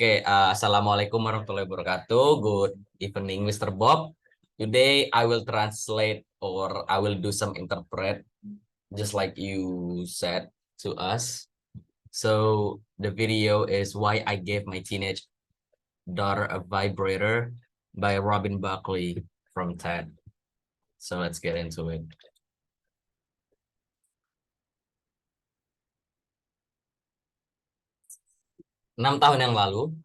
Assalamualaikum warahmatullahi wabarakatuh. Good evening, Mr. Bob. Today I will translate or I will do some interpret, just like you said to us. So the video is Why I Gave My Teenage Daughter a Vibrator by Robin Buckley from TED. So let's get into it. Enam tahun yang lalu,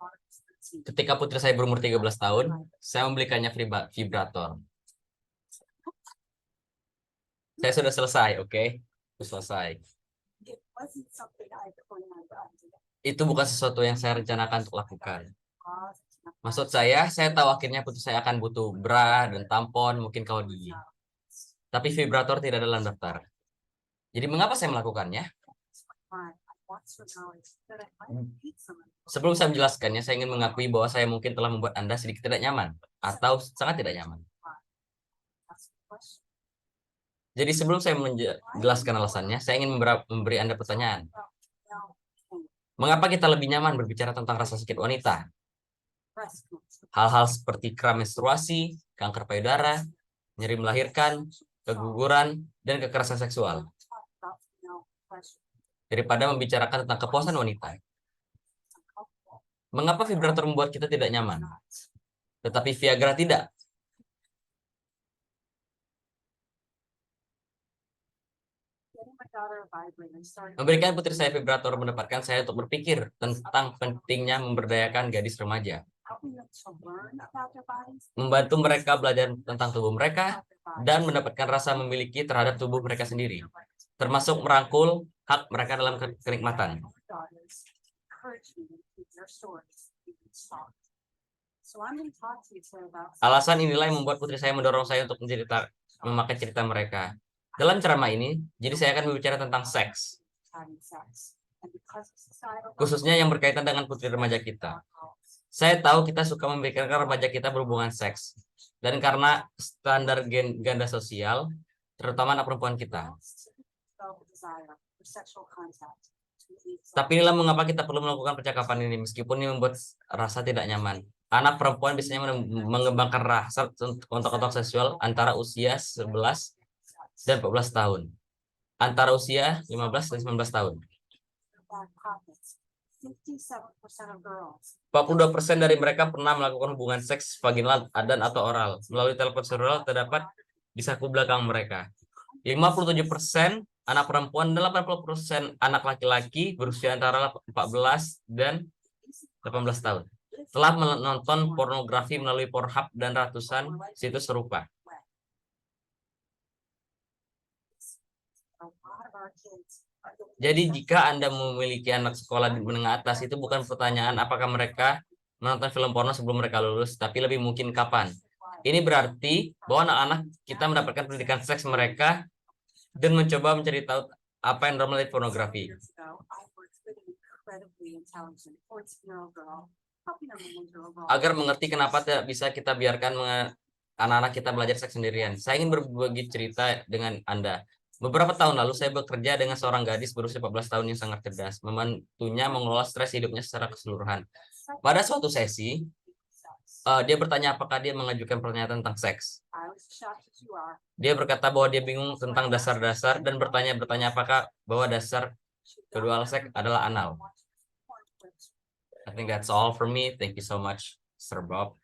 ketika putri saya berumur 13 tahun, saya membelikannya vibrator. Saya sudah selesai, oke? Selesai. Itu bukan sesuatu yang saya rencanakan untuk lakukan. Maksud saya tahu akhirnya putri saya akan butuh bra dan tampon, mungkin kaos gigi. Tapi vibrator tidak ada dalam daftar. Jadi mengapa saya melakukannya? Sebelum saya menjelaskannya, saya ingin mengakui bahwa saya mungkin telah membuat Anda sedikit tidak nyaman atau sangat tidak nyaman. Jadi sebelum saya menjelaskan alasannya, saya ingin memberi Anda pertanyaan. Mengapa kita lebih nyaman berbicara tentang rasa sakit wanita? Hal-hal seperti kram menstruasi, kanker payudara, nyeri melahirkan, keguguran, dan kekerasan seksual, daripada membicarakan tentang kepuasan wanita. Mengapa vibrator membuat kita tidak nyaman, tetapi Viagra tidak? Memberikan putri saya vibrator mendapatkan saya untuk berpikir tentang pentingnya memberdayakan gadis remaja. Membantu mereka belajar tentang tubuh mereka dan mendapatkan rasa memiliki terhadap tubuh mereka sendiri, termasuk merangkul hak mereka dalam kenikmatan. Alasan inilah yang membuat putri saya mendorong saya untuk memakai cerita mereka. Dalam ceramah ini, jadi saya akan berbicara tentang seks, khususnya yang berkaitan dengan putri remaja kita. Saya tahu kita suka membiarkan remaja kita berhubungan seks, dan karena standar ganda sosial, terutama anak perempuan kita. Tapi inilah mengapa kita perlu melakukan percakapan ini, meskipun ini membuat rasa tidak nyaman. Anak perempuan biasanya mengembangkan rasa kontak-kontak seksual antara usia 11 dan 14 tahun. Antara usia 15 dan 19 tahun. 42% dari mereka pernah melakukan hubungan seks vaginal dan atau oral. Melalui telepon seluler terdapat di saku belakang mereka. 57% anak perempuan dan 80% anak laki-laki berusia antara 14 dan 18 tahun telah menonton pornografi melalui Pornhub dan ratusan situs serupa. Jadi jika Anda memiliki anak sekolah di menengah atas, itu bukan pertanyaan apakah mereka menonton film porno sebelum mereka lulus, tapi lebih mungkin kapan. Ini berarti bahwa anak-anak kita mendapatkan pendidikan seks mereka dan mencoba mencari tahu apa yang normal dari pornografi. Agar mengerti kenapa tidak bisa kita biarkan anak-anak kita belajar seks sendirian, saya ingin berbagi cerita dengan Anda. Beberapa tahun lalu saya bekerja dengan seorang gadis berusia 14 tahun yang sangat cerdas, membantunya mengelola stres hidupnya secara keseluruhan. Pada suatu sesi, dia bertanya apakah dia mengajukan pertanyaan tentang seks. Dia berkata bahwa dia bingung tentang dasar-dasar dan bertanya apakah bahwa dasar kedua seks adalah anal. I think that's all for me. Thank you so much, Sir Bob.